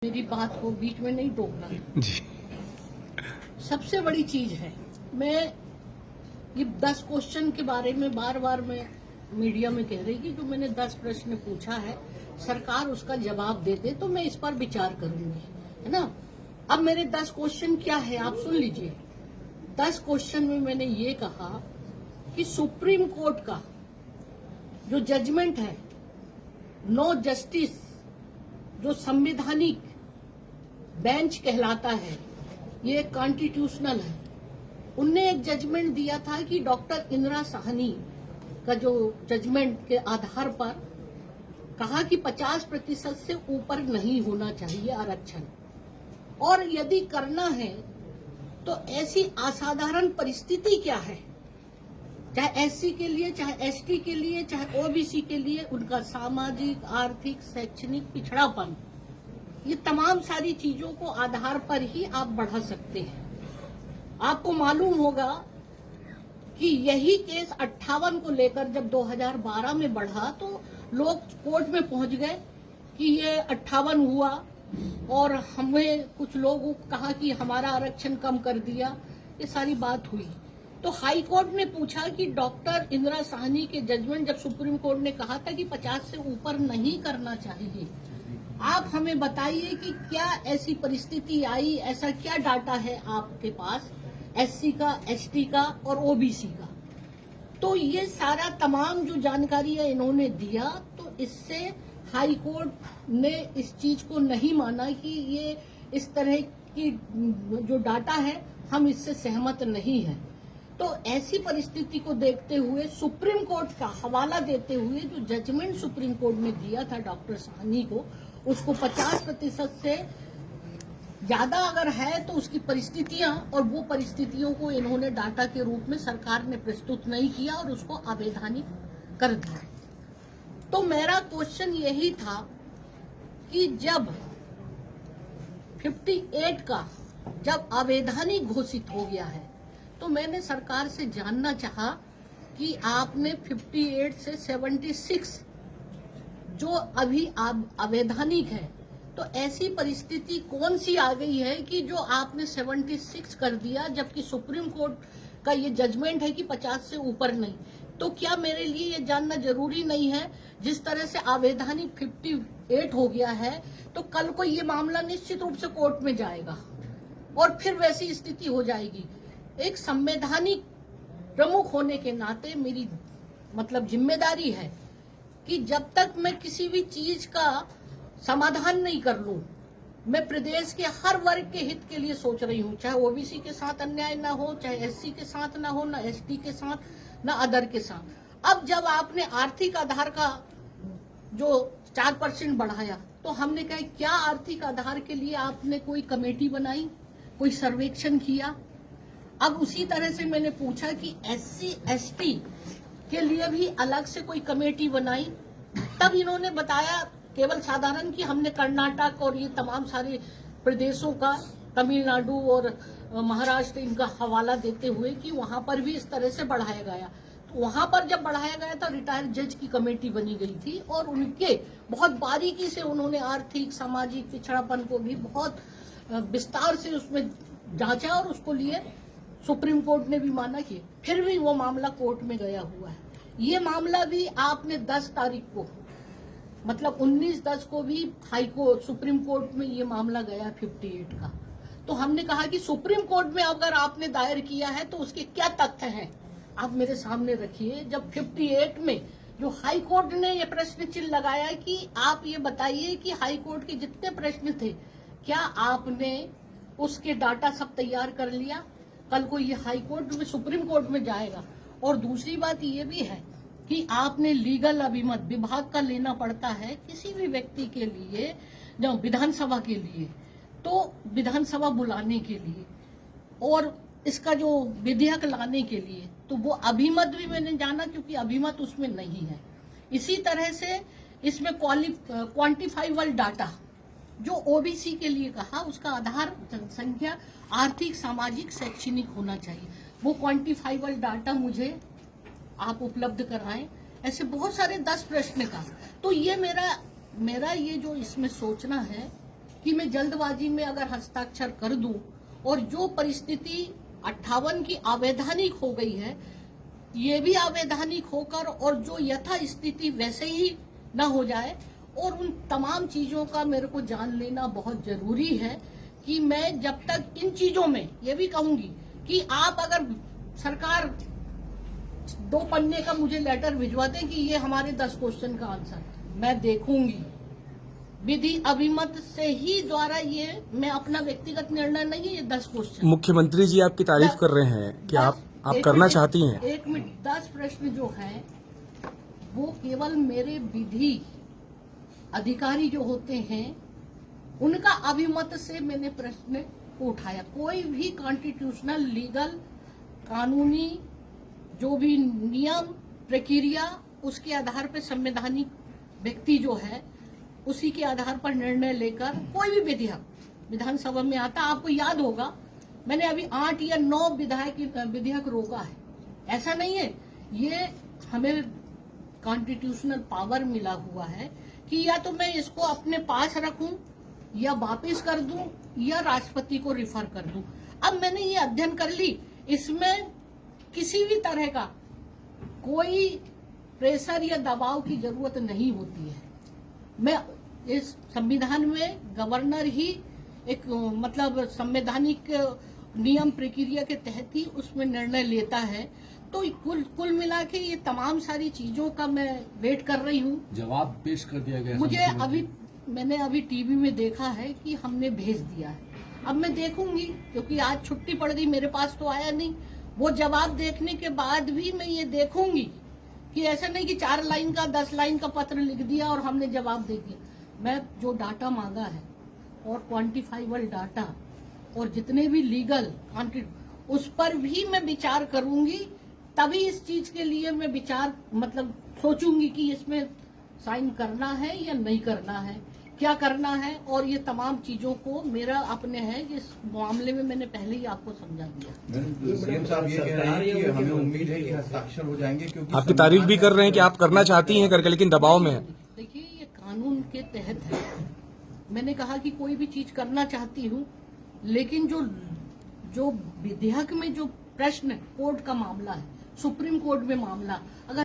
मेरी बात को बीच में नहीं टोकना जी। सबसे बड़ी चीज है। मैं ये 10 क्वेश्चन के बारे में बार बार मैं मीडिया में कह रही कि जो मैंने 10 प्रश्न पूछा है सरकार उसका जवाब दे दे तो मैं इस पर विचार करूंगी, है ना। अब मेरे 10 क्वेश्चन क्या है आप सुन लीजिए। 10 क्वेश्चन में मैंने ये कहा कि सुप्रीम कोर्ट का जो जजमेंट है, नो जस्टिस, जो संवैधानिक बेंच कहलाता है, ये कॉन्स्टिट्यूशनल है। उनने एक जजमेंट दिया था कि डॉक्टर इंदिरा साहनी का जो जजमेंट के आधार पर कहा कि 50% से ऊपर नहीं होना चाहिए आरक्षण, और यदि करना है तो ऐसी असाधारण परिस्थिति क्या है, चाहे एससी के लिए, चाहे एसटी के लिए, चाहे ओबीसी के लिए, उनका सामाजिक, आर्थिक, शैक्षणिक पिछड़ापन, ये तमाम सारी चीजों को आधार पर ही आप बढ़ा सकते हैं। आपको मालूम होगा कि यही केस 58 को लेकर जब 2012 में बढ़ा तो लोग कोर्ट में पहुंच गए कि ये 58 हुआ और हमें कुछ लोगों को कहा कि हमारा आरक्षण कम कर दिया, ये सारी बात हुई। तो हाई कोर्ट ने पूछा कि डॉक्टर इंदिरा साहनी के जजमेंट जब सुप्रीम कोर्ट ने कहा था कि 50 से ऊपर नहीं करना चाहिए, आप हमें बताइए कि क्या ऐसी परिस्थिति आई, ऐसा क्या डाटा है आपके पास एससी का, एसटी का और ओबीसी का। तो ये सारा तमाम जो जानकारी है इन्होंने दिया, तो इससे हाई कोर्ट ने इस चीज को नहीं माना कि ये इस तरह की जो डाटा है हम इससे सहमत नहीं है। तो ऐसी परिस्थिति को देखते हुए सुप्रीम कोर्ट का हवाला देते हुए जो जजमेंट सुप्रीम कोर्ट ने दिया था डॉक्टर साहनी को, उसको 50% से ज्यादा अगर है तो उसकी परिस्थितियां, और वो परिस्थितियों को इन्होंने डाटा के रूप में सरकार ने प्रस्तुत नहीं किया और उसको अवैधानिक कर दिया। तो मेरा क्वेश्चन यही था कि जब 58 का जब अवैधानिक घोषित हो गया है तो मैंने सरकार से जानना चाहा कि आपने 58 से 76 जो अभी अवैधानिक है, तो ऐसी परिस्थिति कौन सी आ गई है कि जो आपने 76 कर दिया, जबकि सुप्रीम कोर्ट का ये जजमेंट है कि 50 से ऊपर नहीं। तो क्या मेरे लिए ये जानना जरूरी नहीं है, जिस तरह से अवैधानिक 58 हो गया है तो कल को ये मामला निश्चित रूप से कोर्ट में जाएगा और फिर वैसी स्थिति हो जाएगी। एक संवैधानिक प्रमुख होने के नाते मेरी जिम्मेदारी है कि जब तक मैं किसी भी चीज का समाधान नहीं कर लूं, मैं प्रदेश के हर वर्ग के हित के लिए सोच रही हूं, चाहे ओबीसी के साथ अन्याय ना हो, चाहे एससी के साथ ना हो, ना एसटी के साथ, ना अदर के साथ। अब जब आपने आर्थिक आधार का जो 4% बढ़ाया तो हमने कहा क्या आर्थिक आधार के लिए आपने कोई कमेटी बनाई, कोई सर्वेक्षण किया। अब उसी तरह से मैंने पूछा कि एससी एसटी के लिए भी अलग से कोई कमेटी बनाई, तब इन्होंने बताया केवल साधारण कि हमने कर्नाटक और ये तमाम सारे प्रदेशों का, तमिलनाडु और महाराष्ट्र, इनका हवाला देते हुए कि वहां पर भी इस तरह से बढ़ाया गया। तो वहां पर जब बढ़ाया गया था रिटायर्ड जज की कमेटी बनी गई थी और उनके बहुत बारीकी से उन्होंने आर्थिक सामाजिक पिछड़ापन को भी बहुत विस्तार से उसमें जांचा और उसको लिए सुप्रीम कोर्ट ने भी माना कि फिर भी वो मामला कोर्ट में गया हुआ है। ये मामला भी आपने 10 तारीख को 19/10 को भी हाई कोर्ट, सुप्रीम कोर्ट में ये मामला गया 58 का। तो हमने कहा कि सुप्रीम कोर्ट में अगर आपने दायर किया है तो उसके क्या तथ्य हैं, आप मेरे सामने रखिए। जब 58 में जो हाई कोर्ट ने ये प्रश्न चिन्ह लगाया कि आप ये बताइए कि हाई कोर्ट के जितने प्रश्न थे क्या आपने उसके डाटा सब तैयार कर लिया, कल को ये हाई कोर्ट में, सुप्रीम कोर्ट में जाएगा। और दूसरी बात ये भी है कि आपने लीगल अभिमत विभाग का लेना पड़ता है किसी भी व्यक्ति के लिए, जो विधानसभा के लिए, तो विधानसभा बुलाने के लिए और इसका जो विधेयक लाने के लिए, तो वो अभिमत भी मैंने जाना क्योंकि अभिमत उसमें नहीं है। इसी तरह से इसमें क्वांटिफाइबल डाटा जो ओबीसी के लिए कहा, उसका आधार जनसंख्या, आर्थिक, सामाजिक, शैक्षणिक होना चाहिए। वो क्वांटिफाइबल डाटा मुझे आप उपलब्ध कराएं। ऐसे बहुत सारे 10 प्रश्न का। तो ये मेरा ये जो इसमें सोचना है कि मैं जल्दबाजी में अगर हस्ताक्षर कर दूं और जो परिस्थिति 58 की अवैधानिक हो गई है, ये भी अवैधानिक होकर और जो यथा स्थिति वैसे ही न हो जाए, और उन तमाम चीजों का मेरे को जान लेना बहुत जरूरी है कि मैं जब तक इन चीजों में ये भी कहूंगी कि आप अगर सरकार 2 पन्ने का मुझे लेटर भिजवा दें कि ये हमारे 10 क्वेश्चन का आंसर, मैं देखूंगी विधि अभिमत से ही द्वारा, ये मैं अपना व्यक्तिगत निर्णय नहीं है, ये 10 क्वेश्चन। मुख्यमंत्री जी आपकी तारीफ कर रहे हैं कि आप करना चाहती हैं। 1 मिनट, 10 प्रश्न जो हैं वो केवल मेरे विधि अधिकारी जो होते हैं उनका अभिमत से मैंने प्रश्न को उठाया। कोई भी कॉन्स्टिट्यूशनल लीगल कानूनी जो भी नियम प्रक्रिया, उसके आधार पर संवैधानिक व्यक्ति जो है उसी के आधार पर निर्णय लेकर कोई भी विधेयक विधानसभा में आता। आपको याद होगा मैंने अभी 8 या 9 विधेयक रोका है। ऐसा नहीं है, ये हमें कॉन्स्टिट्यूशनल पावर मिला हुआ है कि या तो मैं इसको अपने पास रखूं या वापस कर दूं या राष्ट्रपति को रिफर कर दूं। अब मैंने ये अध्ययन कर ली, इसमें किसी भी तरह का कोई प्रेशर या दबाव की जरूरत नहीं होती है। मैं इस संविधान में गवर्नर ही एक मतलब संवैधानिक नियम प्रक्रिया के तहत ही उसमें निर्णय लेता है। तो कुल मिला के ये तमाम सारी चीजों का मैं वेट कर रही हूँ। जवाब पेश कर दिया गया। मुझे मैंने अभी टीवी में देखा है कि हमने भेज दिया है। अब मैं देखूंगी, क्योंकि आज छुट्टी पड़ गई, मेरे पास तो आया नहीं। वो जवाब देखने के बाद भी मैं ये देखूंगी कि ऐसा नहीं कि 4 लाइन का 10 लाइन का पत्र लिख दिया और हमने जवाब दे दिया। मैं जो डाटा मांगा है और क्वांटिफाइबल डाटा और जितने भी लीगल उस पर भी मैं विचार करूंगी, तभी इस चीज के लिए मैं विचार मतलब सोचूंगी कि इसमें साइन करना है या नहीं करना है, क्या करना है। और ये तमाम चीजों को मेरा अपने है, इस मामले में मैंने पहले ही आपको समझा दिया। सीएम साहब ये कह रहे हैं कि हमें उम्मीद है कि हस्ताक्षर हो जाएंगे, क्योंकि आपकी तारीफ भी कर रहे हैं कि आप करना चाहती हैं करके, लेकिन दबाव में है। देखिए, ये कानून के तहत है। मैंने कहा कि कोई भी चीज करना चाहती हूँ, लेकिन जो विधेयक में जो प्रश्न कोर्ट का मामला है, सुप्रीम कोर्ट में मामला, अगर